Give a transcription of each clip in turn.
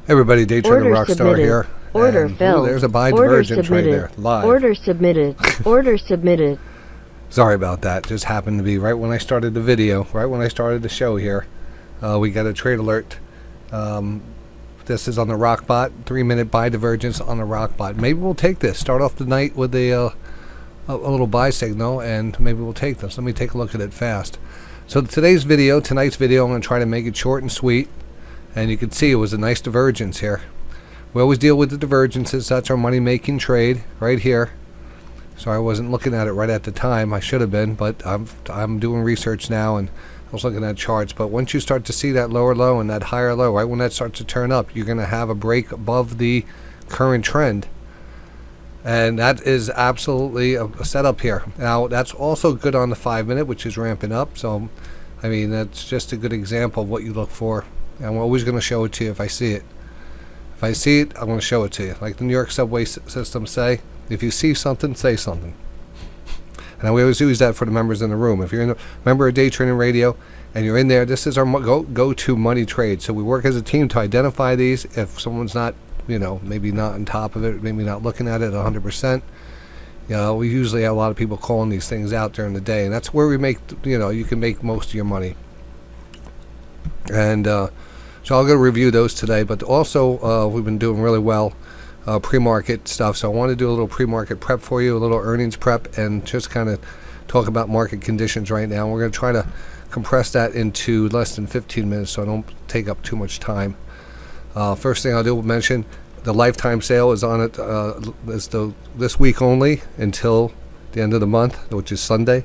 Everybody, DayTraderRockStar here. Order filled. There's a buy Order divergence right there, live. Order submitted. Order submitted. Sorry about that. Just happened to be right when I started the video, right when I started the show here. We got a trade alert. This is on the Rockbot, 3-minute buy divergence on the Rockbot. Maybe we'll take this. Start off the night with a little buy signal, and maybe we'll take this. Let me take a look at it fast. So tonight's video, I'm going to try to make it short and sweet. And you can see it was a nice divergence here. We always deal with the divergences. That's our money-making trade right here. Sorry, I wasn't looking at it right at the time. I should have been, but I'm doing research now, and I was looking at charts. But once you start to see that lower low and that higher low, right when that starts to turn up, you're going to have a break above the current trend. And that is absolutely a setup here. Now, that's also good on the 5-minute, which is ramping up. So, I mean, that's just a good example of what you look for. And I'm always going to show it to you if I see it. If I see it, I'm going to show it to you. Like the New York subway system say, if you see something, say something. And we always use that for the members in the room. If you're a member of Day Trading Radio and you're in there, this is our go-to money trade. So we work as a team to identify these. If someone's not, maybe not on top of it, maybe not looking at it 100%, we usually have a lot of people calling these things out during the day. And that's where we make, you can make most of your money. And so I'll go review those today, but also we've been doing really well pre-market stuff, so I want to do a little pre-market prep for you, a little earnings prep, and just kind of talk about market conditions right now. We're going to try to compress that into less than 15 minutes so I don't take up too much time. First thing I'll do, mention the lifetime sale is on it this week only until the end of the month, which is Sunday.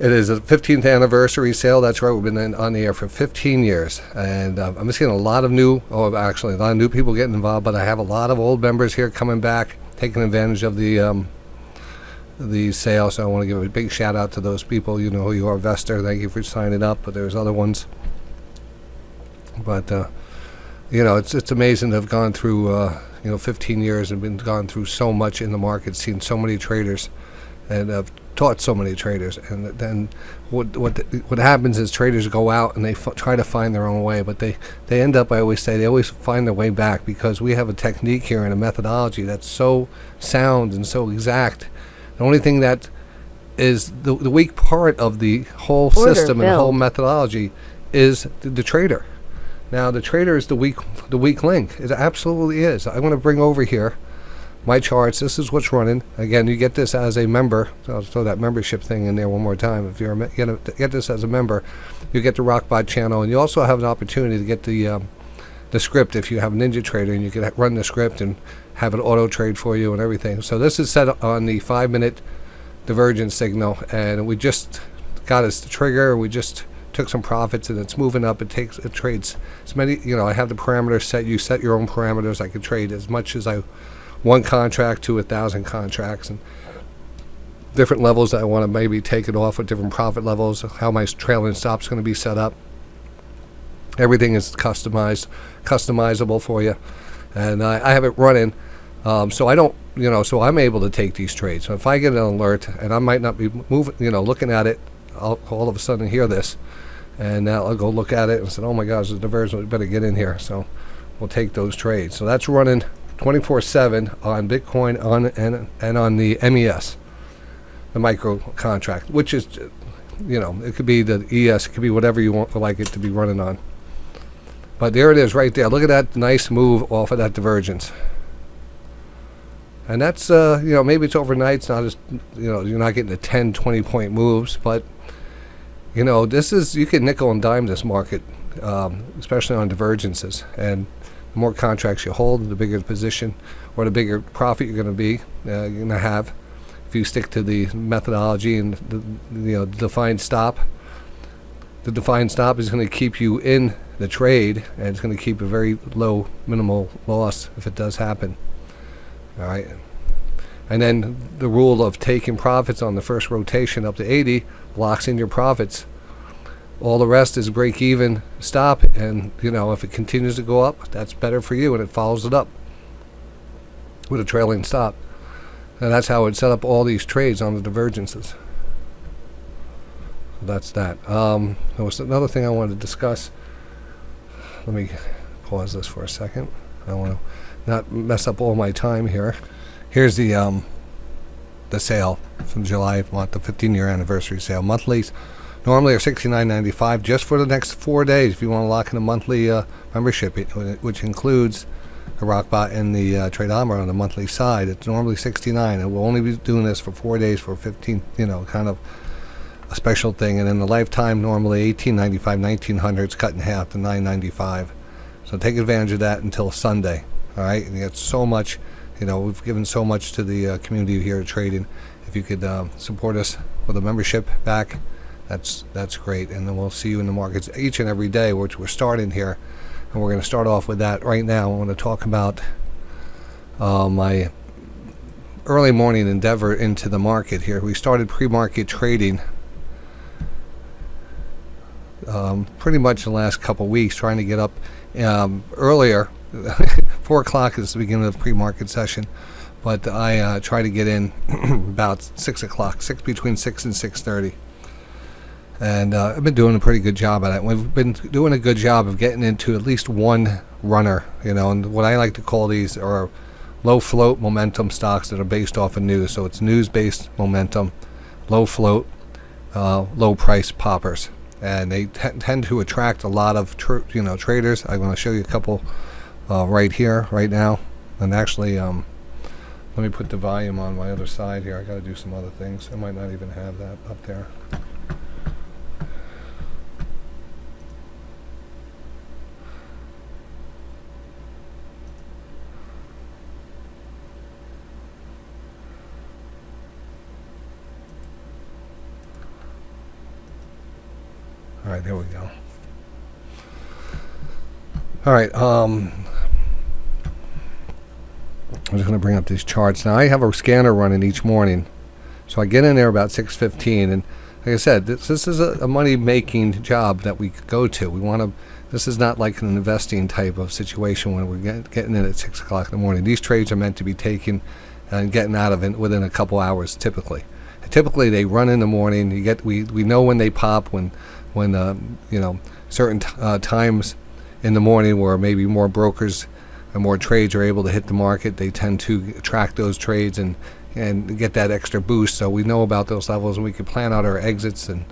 It is a 15th anniversary sale. That's right. We've been on the air for 15 years. And I'm seeing a lot of new people getting involved, but I have a lot of old members here coming back, taking advantage of the sale. So I want to give a big shout out to those people. You know who you are, Vester. Thank you for signing up. But there's other ones. But, it's amazing to have gone through, 15 years and gone through so much in the market, seen so many traders, and taught so many traders. And then what happens is traders go out and they try to find their own way, but they end up, I always say, they always find their way back, because we have a technique here and a methodology that's so sound and so exact. The only thing that is the weak part of the whole system and the whole methodology is the trader. Now the trader is the weak link. It absolutely is. I'm going to bring over here my charts. This is what's running. Again, you get this as a member. So I'll throw that membership thing in there one more time. If you're get this as a member, you get the Rockbot channel, and you also have an opportunity to get the script if you have a Ninja Trader, and you can run the script and have it auto trade for you and everything. So this is set on the 5-minute divergence signal, and we just got us the trigger. We just took some profits, and it's moving up. It trades as many. I have the parameters set. You set your own parameters. I can trade as much as one contract to 1,000 contracts, and different levels that I want to maybe take it off with different profit levels, how my trailing stop's going to be set up. Everything is customizable for you, and I have it running, so I don't, so I'm able to take these trades. So if I get an alert, and I might not be moving, looking at it, I'll all of a sudden hear this, and now I'll go look at it and say, oh my gosh, there's a diversion, we better get in here. So we'll take those trades. So that's running 24/7 on Bitcoin and on the MES, the micro contract, which is, it could be the ES, it could be whatever you want like it to be running on. But there it is right there. Look at that nice move off of that divergence. And that's, maybe it's overnight. It's not as, you're not getting the 10, 20 point moves, but, this is, you can nickel and dime this market, especially on divergences. And the more contracts you hold, the bigger the position or the bigger profit you're going to have if you stick to the methodology and the defined stop. The defined stop is going to keep you in the trade, and it's going to keep a very low minimal loss if it does happen. All right. And then the rule of taking profits on the first rotation up to 80 locks in your profits. All the rest is break even, stop, and if it continues to go up, that's better for you, and it follows it up with a trailing stop. And that's how it set up all these trades on the divergences. That's that. There was another thing I wanted to discuss. Let me pause this for a second. I want to not mess up all my time here. Here's the sale from July month, the 15-year anniversary sale. Monthlies normally are $69.95 just for the next 4 days. If you want to lock in a monthly membership, which includes the Rockbot and the Tradeometer on the monthly side, it's normally $69, and we'll only be doing this for 4 days for 15. Kind of a special thing. And in the lifetime, normally $18.95, $1,900. It's cut in half to $9.95. So take advantage of that until Sunday. All right, and you get so much. We've given so much to the community here at trading. If you could support us with a membership back, that's great. And then we'll see you in the markets each and every day, which we're starting here. And we're going to start off with that right now. I want to talk about my early morning endeavor into the market here. We started pre-market trading pretty much the last couple weeks, trying to get up earlier. 4 o'clock is the beginning of the pre-market session, but I try to get in about 6 o'clock, between 6 and 6:30. And I've been doing a pretty good job at it. We've been doing a good job of getting into at least one runner, and what I like to call these are low float momentum stocks that are based off of news. So it's news-based momentum, low float, low price poppers. And they tend to attract a lot of traders. I'm going to show you a couple right here, right now. And actually, let me put the volume on my other side here. I got to do some other things. I might not even have that up there. All right, there we go. All right, I'm just going to bring up these charts. Now, I have a scanner running each morning. So I get in there about 6:15, and like I said, this is a money-making job that we go to. This is not like an investing type of situation when we're getting in at 6 o'clock in the morning. These trades are meant to be taken and getting out of it within a couple hours, typically. Typically, they run in the morning. We know when they pop, when certain times in the morning where maybe more brokers and more trades are able to hit the market. They tend to track those trades and get that extra boost. So we know about those levels, and we can plan out our exits and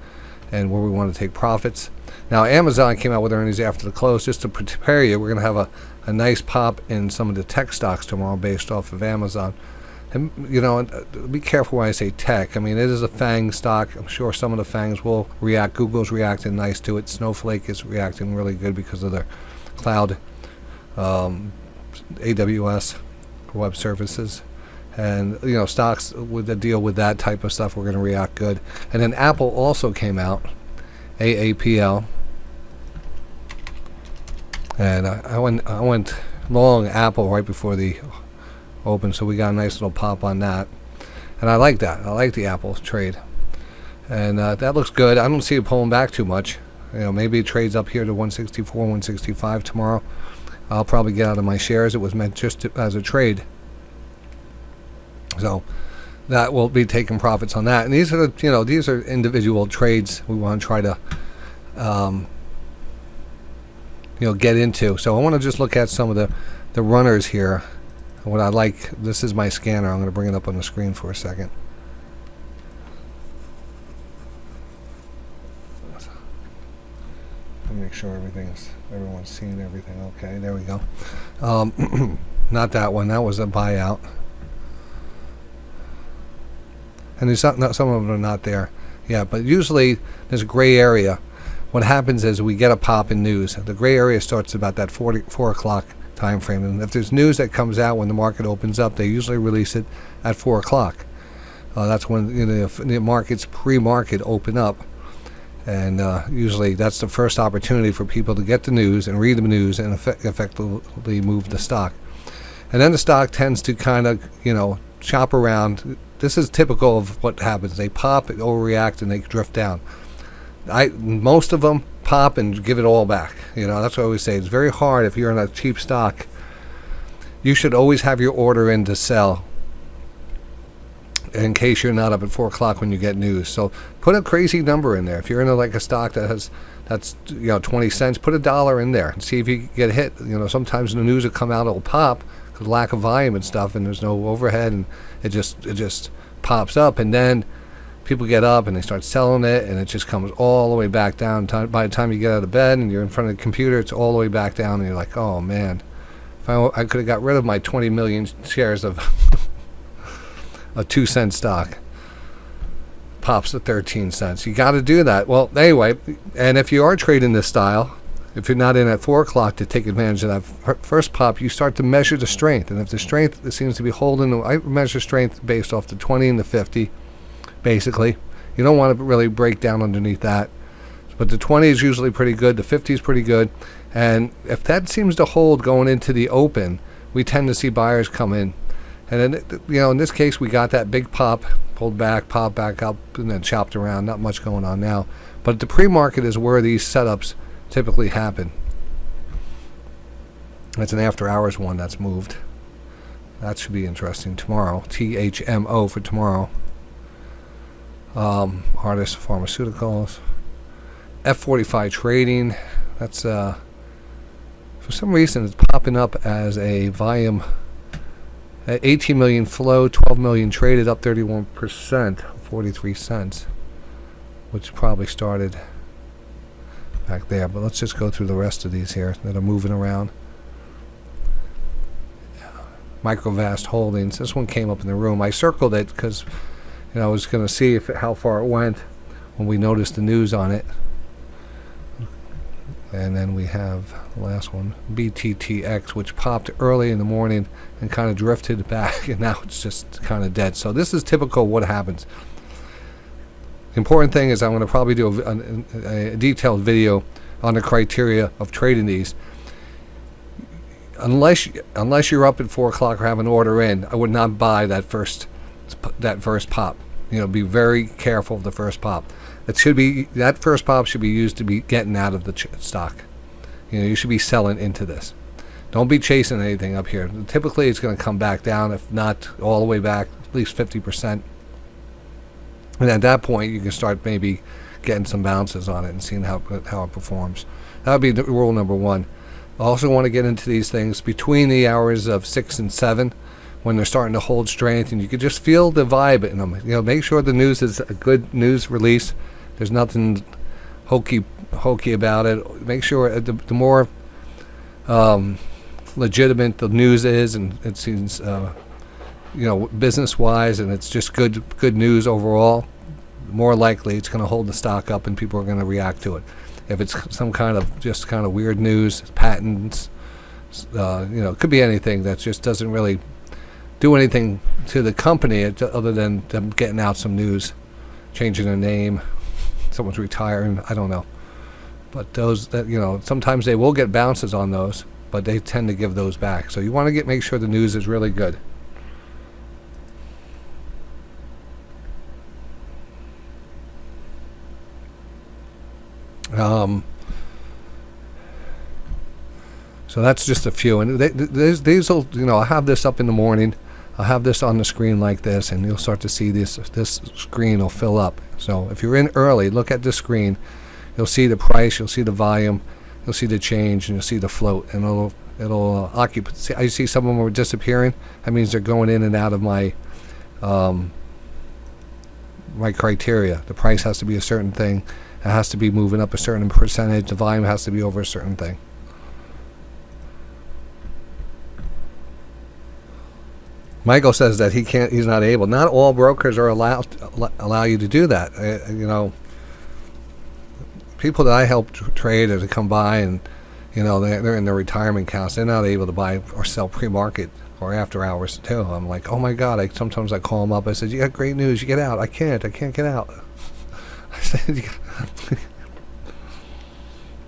where we want to take profits. Now, Amazon came out with earnings after the close. Just to prepare you, we're going to have a nice pop in some of the tech stocks tomorrow based off of Amazon. And be careful when I say tech. I mean, it is a FANG stock. I'm sure some of the FANGs will react. Google's reacting nice to it. Snowflake is reacting really good because of their cloud, AWS, web services. And, stocks with the deal with that type of stuff, we're going to react good. And then Apple also came out, AAPL. And I went long Apple right before the open, so we got a nice little pop on that, and I like that. I like the Apple trade, and that looks good. I don't see it pulling back too much. Maybe it trades up here to 164, 165 tomorrow. I'll probably get out of my shares. It was meant just as a trade, so that will be taking profits on that. And these are these are individual trades we want to try to get into. So I want to just look at some of the runners here. What I like, this is my scanner. I'm going to bring it up on the screen for a second. Let me make sure everyone's seeing everything. Okay, there we go. Not that one. That was a buyout. And there's some of them are not there. Yeah, but usually there's a gray area. What happens is we get a pop in news. The gray area starts about that 4 o'clock time frame, and if there's news that comes out when the market opens up, they usually release it at 4 o'clock. That's when the markets pre-market open up, and usually that's the first opportunity for people to get the news and read the news and effectively move the stock. And then the stock tends to kind of chop around. This is typical of what happens. They pop, overreact, and they drift down. Most of them pop and give it all back. That's what I always say. It's very hard if you're in a cheap stock. You should always have your order in to sell in case you're not up at 4 o'clock when you get news. So put a crazy number in there. If you're in a stock that has that's 20 cents. Put $1 in there and see if you get hit. Sometimes the news will come out, it'll pop because lack of volume and stuff, and there's no overhead, and it just pops up, and then people get up and they start selling it, and it just comes all the way back down. By the time you get out of bed and you're in front of the computer, it's all the way back down, and you're like, oh man, if I could have got rid of my 20 million shares of a 2-cent stock. Pops to 13 cents. You got to do that. Well, anyway, and if you are trading this style, if you're not in at 4 o'clock to take advantage of that first pop, you start to measure the strength. And if the strength seems to be holding, I measure strength based off the 20 and the 50, basically. You don't want to really break down underneath that. But the 20 is usually pretty good. The 50 is pretty good. And if that seems to hold going into the open, we tend to see buyers come in. And then, in this case, we got that big pop, pulled back, popped back up, and then chopped around. Not much going on now. But the pre-market is where these setups typically happen. That's an after-hours one that's moved. That should be interesting tomorrow. THMO for tomorrow. Artist Pharmaceuticals. F45 Trading. That's, for some reason, it's popping up as a volume. 18 million flow, 12 million traded, up 31%, 43 cents, which probably started back there. But let's just go through the rest of these here that are moving around. Microvast Holdings. This one came up in the room. I circled it because I was going to see how far it went when we noticed the news on it. And then we have the last one, BTTX, which popped early in the morning and kind of drifted back, and now it's just kind of dead. So this is typical of what happens. The important thing is I'm going to probably do a detailed video on the criteria of trading these. Unless you're up at 4 o'clock or have an order in, I would not buy that first pop. Be very careful of the first pop. That first pop should be used to be getting out of the stock. You should be selling into this. Don't be chasing anything up here. Typically, it's going to come back down, if not all the way back, at least 50%. And at that point, you can start maybe getting some bounces on it and seeing how it performs. That would be the rule number one. I also want to get into these things between the hours of 6 and 7. When they're starting to hold strength, and you can just feel the vibe in them. Make sure the news is a good news release. There's nothing hokey about it. Make sure the more legitimate the news is, and it seems business-wise, and it's just good news overall, more likely it's going to hold the stock up, and people are going to react to it. If it's some kind of weird news, patents, it could be anything that just doesn't really do anything to the company other than them getting out some news, changing their name, someone's retiring, I don't know. But those that sometimes they will get bounces on those, but they tend to give those back. So you want to make sure the news is really good. So that's just a few, and these will I have this up in the morning. I'll have this on the screen like this, and you'll start to see this screen will fill up. So if you're in early, look at the screen. You'll see the price, you'll see the volume, you'll see the change, and you'll see the float, and it'll occupy. See, I see some of them are disappearing. That means they're going in and out of my my criteria. The price has to be a certain thing. It has to be moving up a certain percentage. The volume has to be over a certain thing. Michael says that he's not able. Not all brokers are allow you to do that. People that I help trade or to come by, and they're in their retirement accounts. They're not able to buy or sell pre-market or after hours too. I'm like, oh my God! Sometimes I call them up. I said, you got great news. You get out. I can't get out. I said,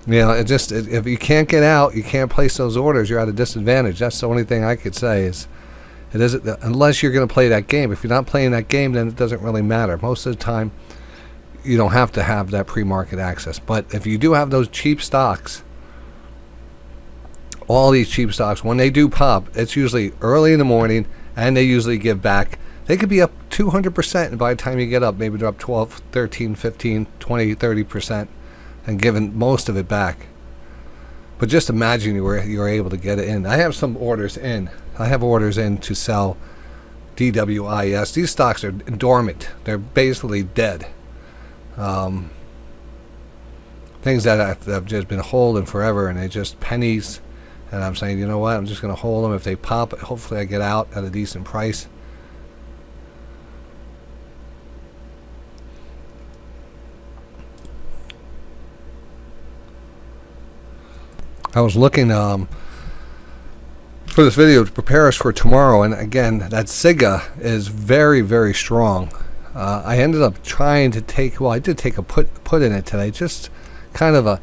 if you can't get out, you can't place those orders. You're at a disadvantage. That's the only thing I could say is. It isn't, unless you're going to play that game. If you're not playing that game, then it doesn't really matter. Most of the time, you don't have to have that pre-market access. But if you do have those cheap stocks, all these cheap stocks, when they do pop, it's usually early in the morning, and they usually give back. They could be up 200%, and by the time you get up, maybe they're up 12, 13, 15, 20, 30%. and given most of it back. But just imagine you were able to get it in. I have some orders in. I have orders in to sell DWIS. These stocks are dormant. They're basically dead. Things that I've just been holding forever, and they're just pennies. And I'm saying, you know what? I'm just going to hold them. If they pop, hopefully I get out at a decent price. I was looking for this video to prepare us for tomorrow, and again, that SIGA is very, very strong. I ended up trying to take, well, I did take a put in it today, just kind of a,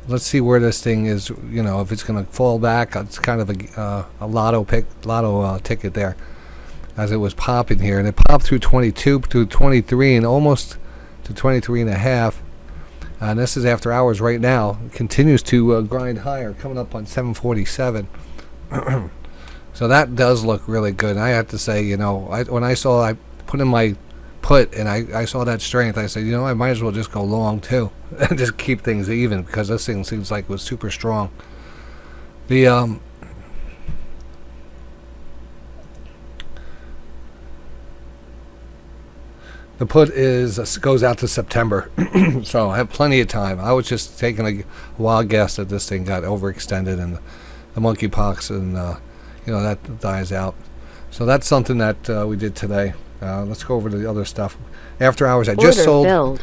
let's see where this thing is, you know, if it's going to fall back. It's kind of a lotto ticket there, as it was popping here, and it popped through 22 to 23 and almost to 23 and a half. And this is after hours right now. It continues to grind higher, coming up on 747. So that does look really good. And I have to say, you know, when I put in my put and I saw that strength, I said, you know, I might as well just go long too and just keep things even, because this thing seems like it was super strong. The put goes out to September, so I have plenty of time. I was just taking a wild guess that this thing got overextended and the monkeypox, and you know, that dies out. So that's something that we did today. Let's go over to the other stuff. After hours, I just sold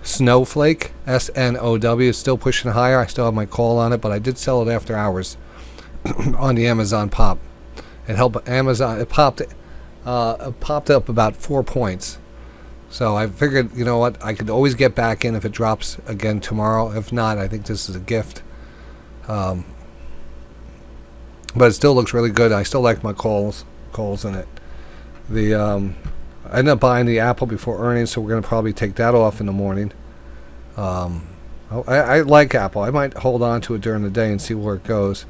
Snowflake, SNOW. It's still pushing higher. I still have my call on it, but I did sell it after hours on the Amazon pop. It helped Amazon. It popped up about 4 points. So I figured, you know what, I could always get back in if it drops again tomorrow. If not, I think this is a gift. But it still looks really good. I still like my calls in it. I ended up buying the Apple before earnings, so we're going to probably take that off in the morning. I like Apple. I might hold on to it during the day and see where it goes.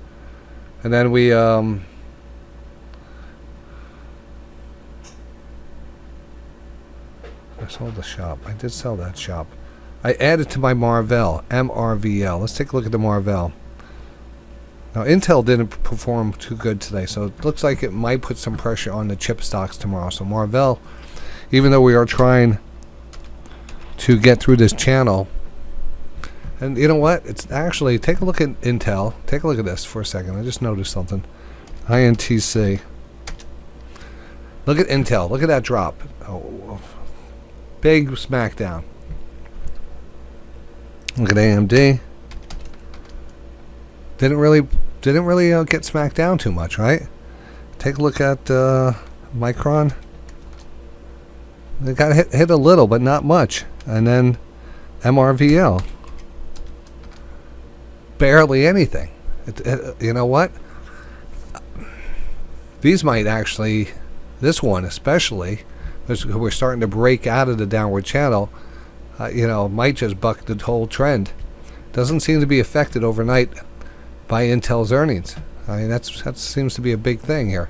And then we I sold the shop. I did sell that shop. I added to my MRVL, MRVL. Let's take a look at the MRVL. Now, Intel didn't perform too good today, so it looks like it might put some pressure on the chip stocks tomorrow. So MRVL, even though we are trying to get through this channel, and you know what? It's actually, take a look at Intel. Take a look at this for a second. I just noticed something. INTC. Look at Intel. Look at that drop. Oh, big smackdown. Look at AMD. Didn't really get smacked down too much, right? Take a look at Micron. They got hit a little, but not much. And then MRVL. Barely anything. You know what? These might actually, this one especially, we're starting to break out of the downward channel, you know, might just buck the whole trend. Doesn't seem to be affected overnight by Intel's earnings. I mean, that seems to be a big thing here.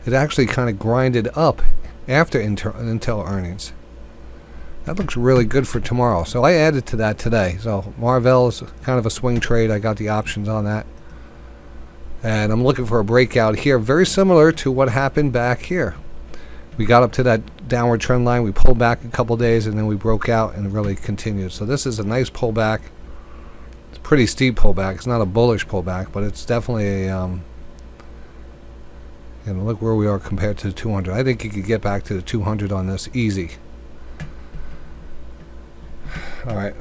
It actually kind of grinded up after Intel earnings. That looks really good for tomorrow. So I added to that today. So MRVL is kind of a swing trade. I got the options on that. And I'm looking for a breakout here, very similar to what happened back here. We got up to that downward trend line. We pulled back a couple days, and then we broke out and really continued. So this is a nice pullback. It's a pretty steep pullback. It's not a bullish pullback, but it's definitely a, you know, look where we are compared to the 200. I think you could get back to the 200 on this easy. All right.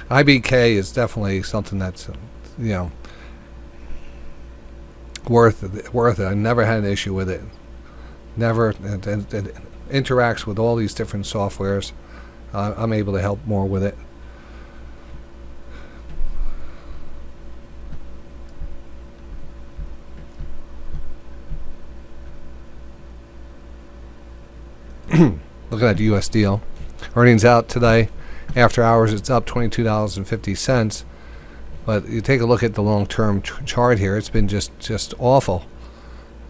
IBK is definitely something that's, you know, worth it. I never had an issue with it. Never. It interacts with all these different softwares. I'm able to help more with it. Look at that US deal. Earnings out today. After hours, it's up $22.50. But you take a look at the long-term chart here. It's been just awful.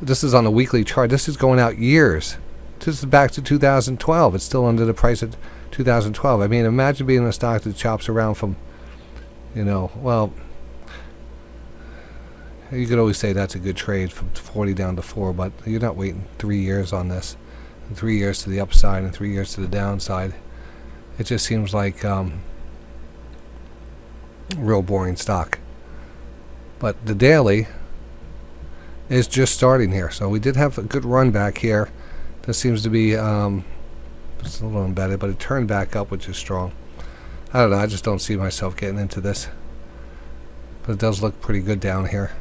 This is on the weekly chart. This is going out years. This is back to 2012. It's still under the price of 2012. I mean, imagine being in a stock that chops around from, well, you could always say that's a good trade from 40 down to 4, but you're not waiting 3 years on this. 3 years to the upside and 3 years to the downside. It just seems like real boring stock. But the daily is just starting here. So we did have a good run back here. This seems to be it's a little embedded, but it turned back up, which is strong. I don't know. I just don't see myself getting into this. But it does look pretty good down here.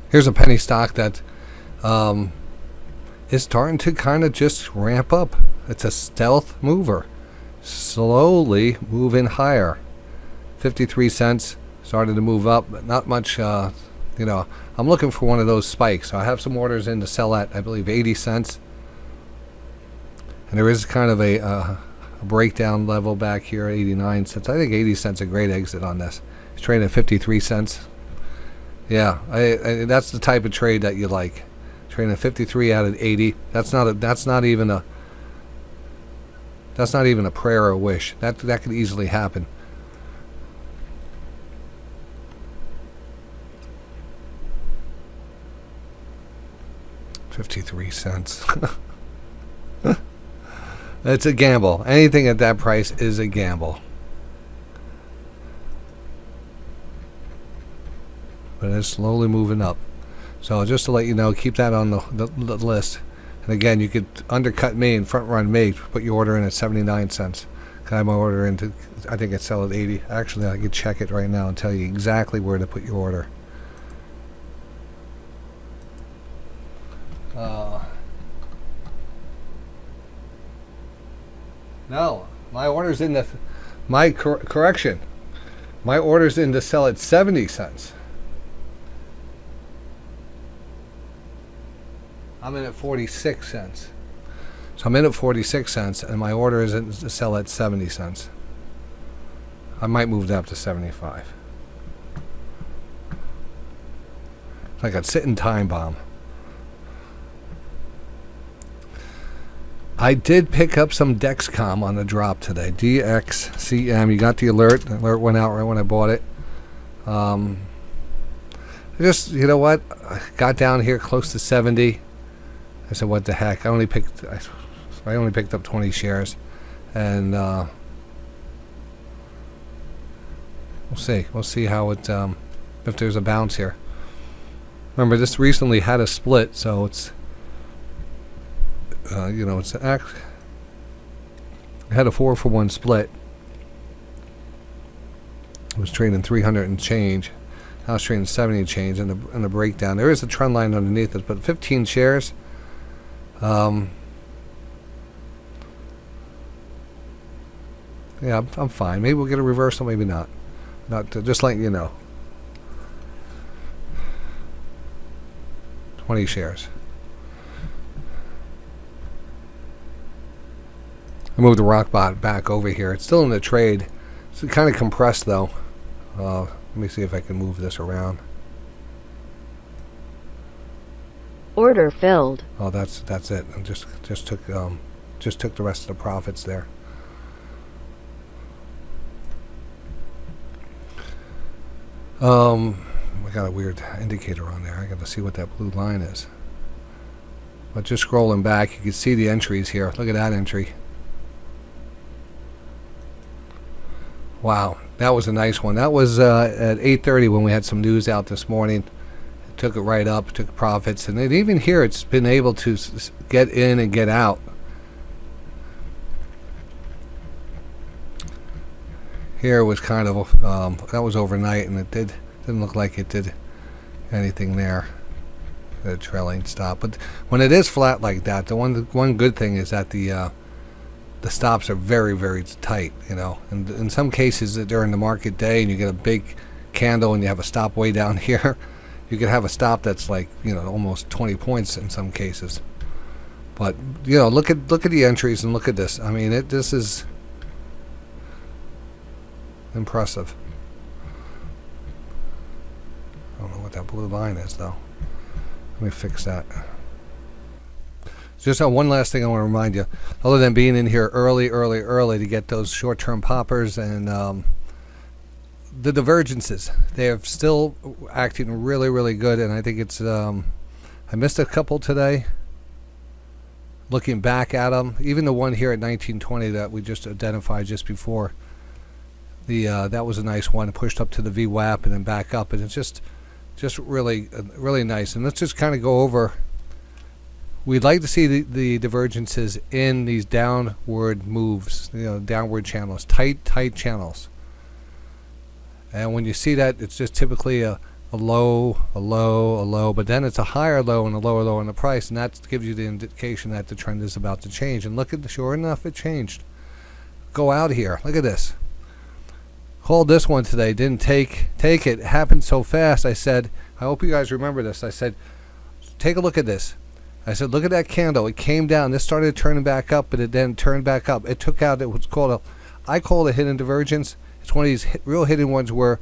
Here's a penny stock that is starting to kind of just ramp up. It's a stealth mover. Slowly moving higher. 53 cents. Started to move up, but not much. I'm looking for one of those spikes. So I have some orders in to sell at, I believe, 80 cents. And there is kind of a breakdown level back here at 89 cents. I think 80 cents a great exit on this. It's trading at 53 cents. Yeah, that's the type of trade that you like. Trading at 53 out of 80. That's not even a prayer or a wish. That could easily happen. $0.53. It's a gamble. Anything at that price is a gamble. But it's slowly moving up. So just to let you know, keep that on the list. And again, you could undercut me and front run me. Put your order in at 79 cents. I have my order into, I think it's sell at 80. Actually, I could check it right now and tell you exactly where to put your order. No, my order's in the, correction. My order's in to sell at 70 cents. I'm in at 46 cents. So I'm in at 46 cents, and my order is in to sell at 70 cents. I might move that up to 75. It's like a sitting time bomb. I did pick up some DXCM on the drop today. DXCM. You got the alert. The alert went out right when I bought it. Just, you know what? I got down here close to 70. I said, what the heck? I only picked up 20 shares. And we'll see. We'll see how it, if there's a bounce here. Remember, this recently had a split, so it's, it had a 4-for-1 split. It was trading 300 and change. Now it's trading 70 and change in the breakdown. There is a trend line underneath it, but 15 shares. Yeah, I'm fine. Maybe we'll get a reversal, maybe not. Just letting you know. 20 shares. I moved the rock bot back over here. It's still in the trade. It's kind of compressed though. Let me see if I can move this around. Order filled. Oh, that's it. I just took the rest of the profits there. I got a weird indicator on there. I got to see what that blue line is. But just scrolling back, you can see the entries here. Look at that entry. Wow, that was a nice one. That was at 8:30 when we had some news out this morning. It took it right up, took profits, and even here it's been able to get in and get out. Here was kind of that was overnight, and it didn't look like it did anything there. The trailing stop, but when it is flat like that, the one good thing is that the stops are very, very tight, and in some cases during the market day and you get a big candle and you have a stop way down here, you could have a stop that's like almost 20 points in some cases. But look at the entries and look at this. I mean, this is impressive. I don't know what that blue line is though. Let me fix that. Just one last thing I want to remind you, other than being in here early to get those short-term poppers and the divergences, they're still acting really good, and I think it's I missed a couple today. Looking back at them, even the one here at 1920 that we just identified just before, that was a nice one. It pushed up to the VWAP and then back up, and it's just really nice. And let's just kind of go over. We'd like to see the divergences in these downward moves, downward channels, tight channels. And when you see that, it's just typically a low, but then it's a higher low and a lower low in the price, and that gives you the indication that the trend is about to change. And look at sure enough, it changed. Go out here. Look at this. Called this one today. Didn't take it. It happened so fast. I said, I hope you guys remember this. I said, take a look at this. I said, look at that candle. It came down. This started turning back up, but it then turned back up. It took out what's called I call it a hidden divergence. It's one of these real hidden ones where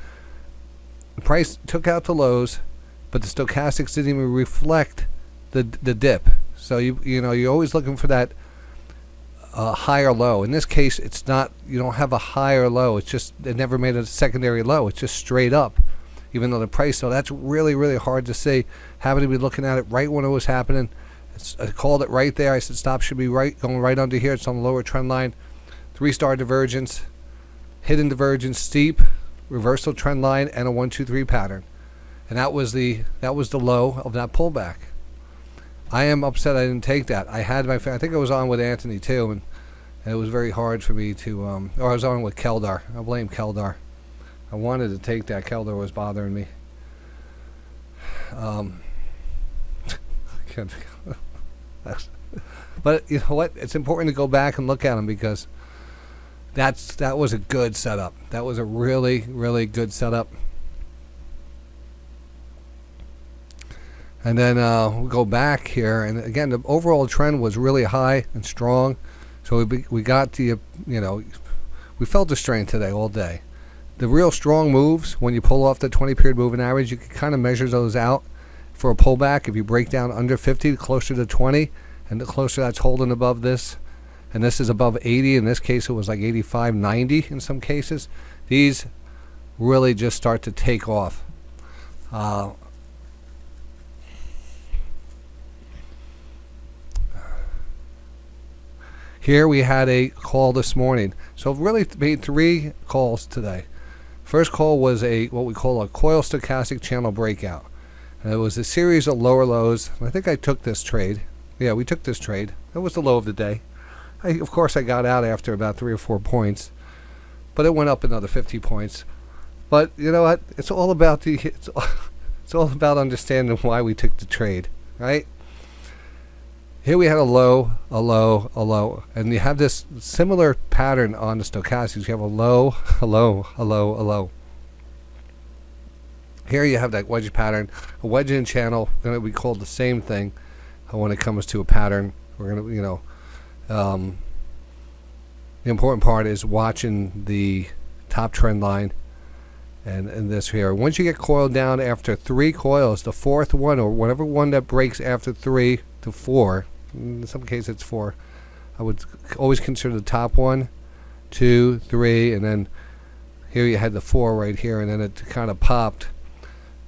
the price took out the lows, but the stochastics didn't even reflect the dip. So you're always looking for that higher low. In this case, it's not. You don't have a higher low. It's just it never made a secondary low. It's just straight up, even though the price. So that's really hard to see. Happened to be looking at it right when it was happening. I called it right there. I said stop should be going right under here. It's on the lower trend line. 3-star divergence, hidden divergence, steep reversal trend line, and a 1, 2, 3 pattern. And that was the low of that pullback. I am upset I didn't take that. I had I think I was on with Anthony too, and it was very hard for me to or I was on with Keldar. I blame Keldar. I wanted to take that. Keldar was bothering me. But you know what? It's important to go back and look at them because that was a good setup. That was a really good setup. And then we'll go back here, and again, the overall trend was really high and strong. So we got the we felt the strain today all day. The real strong moves, when you pull off the 20-period moving average, you can kind of measure those out for a pullback. If you break down under 50, closer to 20, and the closer that's holding above this, and this is above 80. In this case, it was like 85, 90 in some cases. These really just start to take off. Here we had a call this morning. So really made 3 calls today. First call was what we call a coil stochastic channel breakout. And it was a series of lower lows. I think I took this trade. Yeah, we took this trade. That was the low of the day. Of course, I got out after about 3 or 4 points. But it went up another 50 points. But you know what? It's all about it's all about understanding why we took the trade, right? Here we had a low, and you have this similar pattern on the stochastics. You have a low, a low, a low, a low. Here you have that wedge pattern, a wedge in channel, going to be called the same thing when it comes to a pattern. We're going to, the important part is watching the top trend line and this here. Once you get coiled down after 3 coils, the 4th one or whatever one that breaks after 3 to 4, in some cases it's 4, I would always consider the top 1, 2, 3, and then here you had the 4 right here, and then it kind of popped.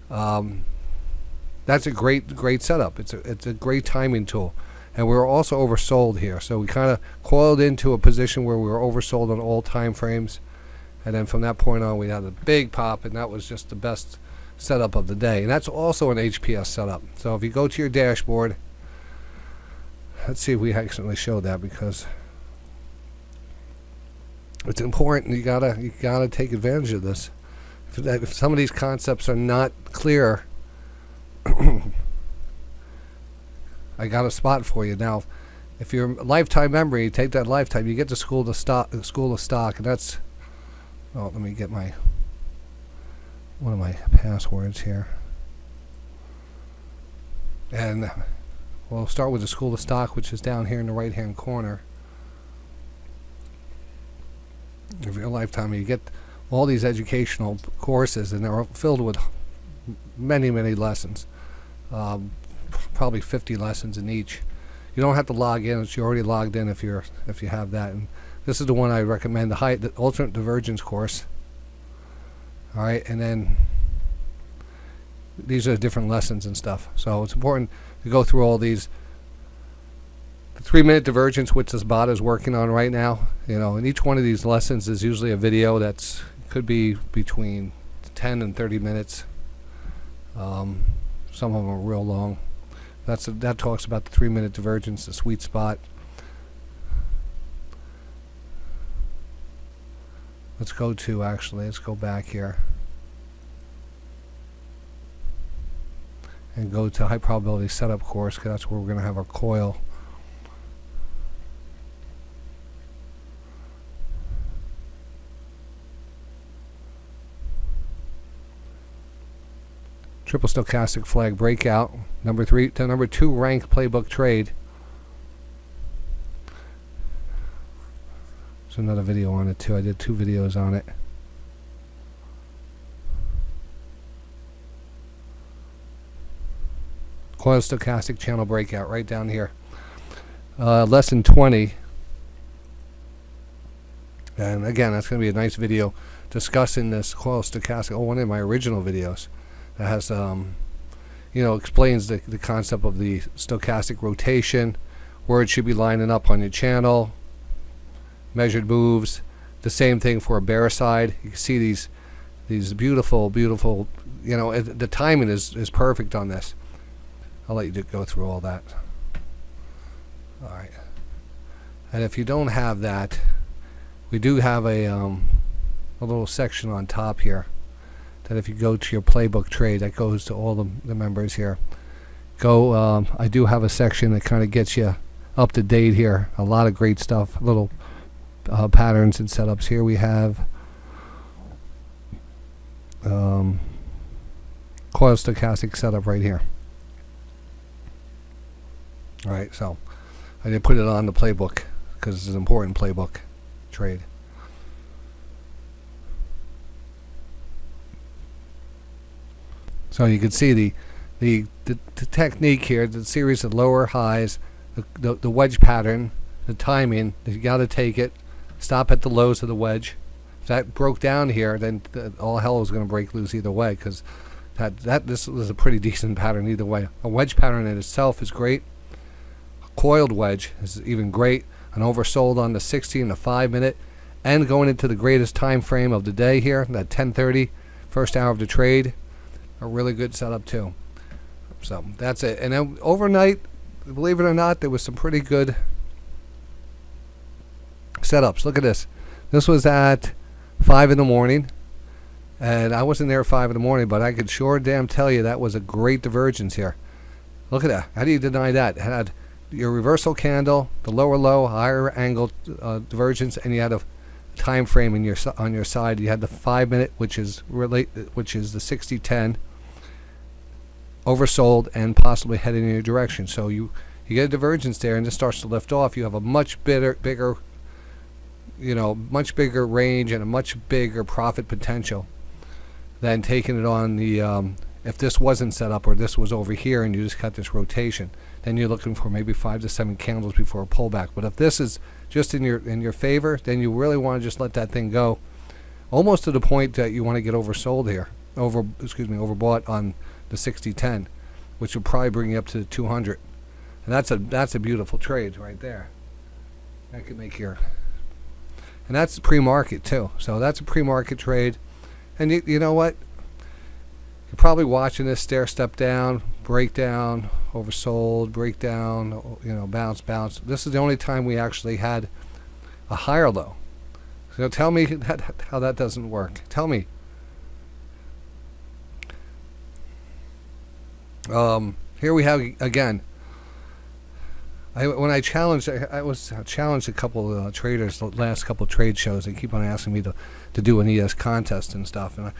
That's a great setup. It's a great timing tool, and we were also oversold here, so we kind of coiled into a position where we were oversold on all time frames, and then from that point on we had a big pop, and that was just the best setup of the day. And that's also an HPS setup. So if you go to your dashboard, let's see if we accidentally showed that, because it's important. You gotta take advantage of this. If some of these concepts are not clear, I got a spot for you. Now, if you're a lifetime member, you take that lifetime, you get the school of stock, and that's. Oh, let me get one of my passwords here. And we'll start with the school of stock, which is down here in the right-hand corner. If you're a lifetime, you get all these educational courses, and they're filled with many lessons, probably 50 lessons in each. You don't have to log in; you're already logged in if you have that. And this is the one I recommend, the alternate divergence course. All right, and then these are different lessons and stuff. So it's important to go through all these. The 3-minute divergence, which this bot is working on right now, and each one of these lessons is usually a video that's could be between 10 and 30 minutes. Some of them are real long. That talks about the 3-minute divergence, the sweet spot. Let's go back here and go to high probability setup course, because that's where we're going to have our coil. Triple stochastic flag breakout, number 2 ranked playbook trade. There's another video on it too. I did 2 videos on it. Coil stochastic channel breakout right down here. Lesson 20. And again, that's going to be a nice video discussing this coil stochastic. One of my original videos that has, explains the concept of the stochastic rotation, where it should be lining up on your channel, measured moves. The same thing for a bear side. You can see these beautiful, the timing is perfect on this. I'll let you go through all that. All right. And if you don't have that, we do have a little section on top here that if you go to your playbook trade, that goes to all the members here. I do have a section that kind of gets you up to date here. A lot of great stuff, little patterns and setups. Here we have coil stochastic setup right here. All right, so I did put it on the playbook because it's an important playbook trade. So you can see the technique here, the series of lower highs, the wedge pattern, the timing. You got to take it, stop at the lows of the wedge. If that broke down here, then all hell was going to break loose either way, because this was a pretty decent pattern either way. A wedge pattern in itself is great. A coiled wedge is even great. An oversold on the 60 and the 5-minute, and going into the greatest time frame of the day here, that 10:30, first hour of the trade. A really good setup too. So that's it. And then overnight, believe it or not, there was some pretty good setups. Look at this. This was at 5 in the morning, and I wasn't there at 5 in the morning, but I could sure damn tell you that was a great divergence here. Look at that. How do you deny that? It had your reversal candle, the lower low, higher angle divergence, and you had a time frame on your side. You had the 5-minute, which is the 60-10, oversold and possibly heading in your direction. So you get a divergence there, and this starts to lift off. You have a much bigger range and a much bigger profit potential than taking it on the if this wasn't set up, or this was over here and you just got this rotation, then you're looking for maybe 5 to 7 candles before a pullback. But if this is just in your favor, then you really want to just let that thing go, almost to the point that you want to get oversold here, overbought on the 60-10, which would probably bring you up to 200, and that's a beautiful trade right there. That could make and that's pre-market too. So that's a pre-market trade, and you know what? You're probably watching this stair step down, breakdown, oversold, breakdown, bounce. This is the only time we actually had a higher low. So tell me how that doesn't work. Tell me. Here we have again. I challenged a couple traders the last couple of trade shows. They keep on asking me to do an ES contest and stuff. And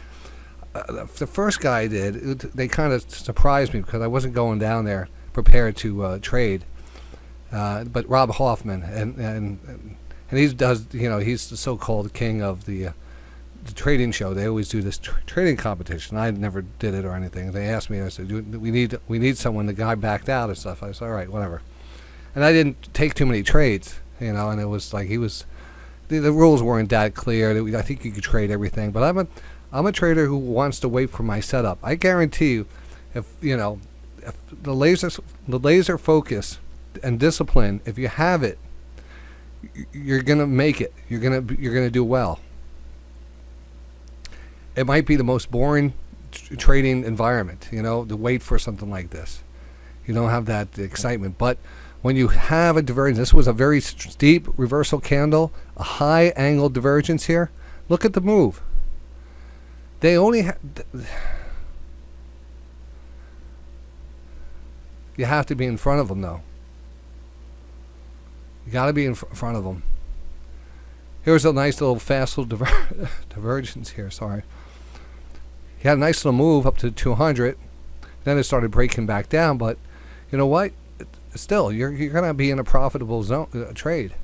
the first guy they kind of surprised me because I wasn't going down there prepared to trade. But Rob Hoffman and he's the so-called king of the the trading show, they always do this trading competition. I never did it or anything. They asked me, I said, we need someone. The guy backed out and stuff. I said, all right, whatever. And I didn't take too many trades, you know, and it was like the rules weren't that clear. I think you could trade everything, but I'm a trader who wants to wait for my setup. I guarantee you, if the laser focus and discipline, if you have it, you're gonna make it. You're gonna do well. It might be the most boring trading environment, you know, to wait for something like this. You don't have that excitement, but when you have a divergence, this was a very steep reversal candle, a high angle divergence here. Look at the move. They only you have to be in front of them, though. You got to be in front of them. Here's a nice little fast little divergence here. Sorry. He had a nice little move up to 200. Then it started breaking back down. But you know what? Still, you're gonna be in a profitable zone trade.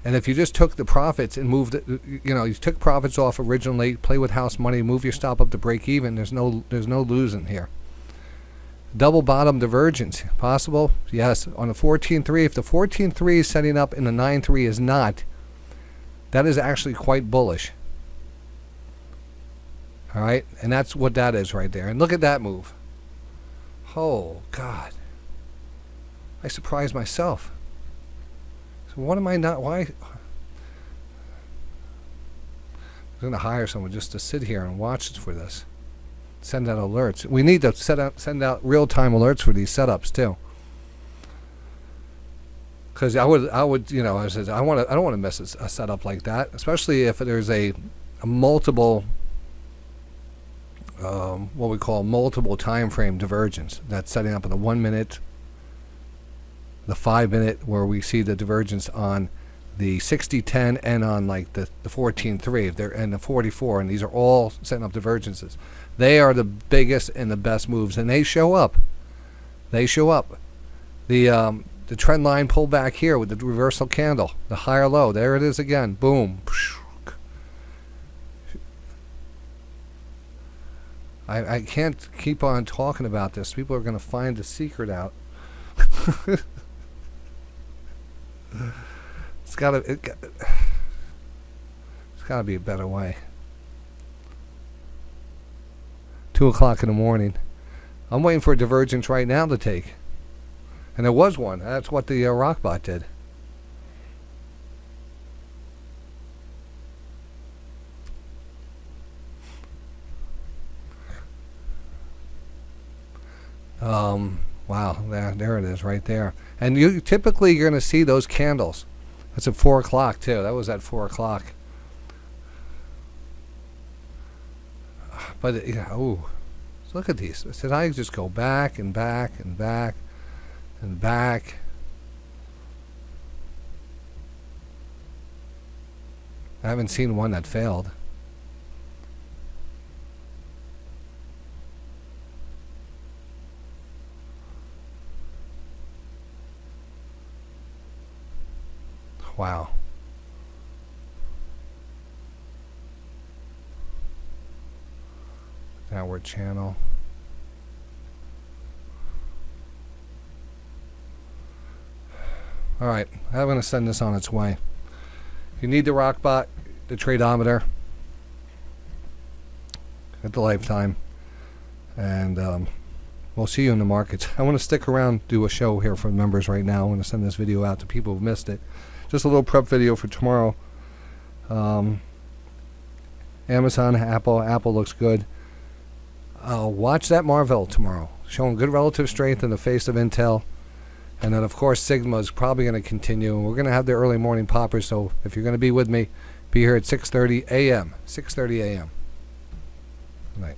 And if you just took the profits and moved it, you took profits off originally, play with house money, move your stop up to break even. There's no losing here. Double bottom divergence possible? Yes. On the 14.3, if the 14.3 is setting up and the 9.3 is not, that is actually quite bullish. All right, and that's what that is right there. And look at that move. Oh God, I surprised myself. So what am I not? Why? I'm going to hire someone just to sit here and watch for this. Send out alerts. We need to send out real-time alerts for these setups too. Because I would, I said I don't want to miss a setup like that, especially if there's a multiple, what we call multiple time frame divergence that's setting up in the 1 minute, the 5 minute, where we see the divergence on the 60-10 and on like the 14.3 if they're and the 44, and these are all setting up divergences. They are the biggest and the best moves, and they show up. They show up. The trend line pull back here with the reversal candle, the higher low. There it is again. Boom. I can't keep on talking about this. People are going to find the secret out. It's got to be a better way. 2 o'clock in the morning. I'm waiting for a divergence right now to take. And there was one. That's what the Rockbot did. Wow, there it is right there. And you're going to see those candles. That's at 4 o'clock too. That was at 4 o'clock. But so look at these. Did I just go back and back and back and back? I haven't seen one that failed. Wow. Downward channel. All right, I'm going to send this on its way. You need the Rockbot, the tradeometer, at the lifetime, and we'll see you in the markets. I want to stick around, do a show here for members right now. I want to send this video out to people who've missed it. Just a little prep video for tomorrow. Amazon, Apple looks good. Watch that MRVL tomorrow, showing good relative strength in the face of Intel. And then, of course, Sigma is probably going to continue. And we're going to have the early morning poppers. So if you're going to be with me, be here at 6:30 a.m. 6:30 a.m. Good night.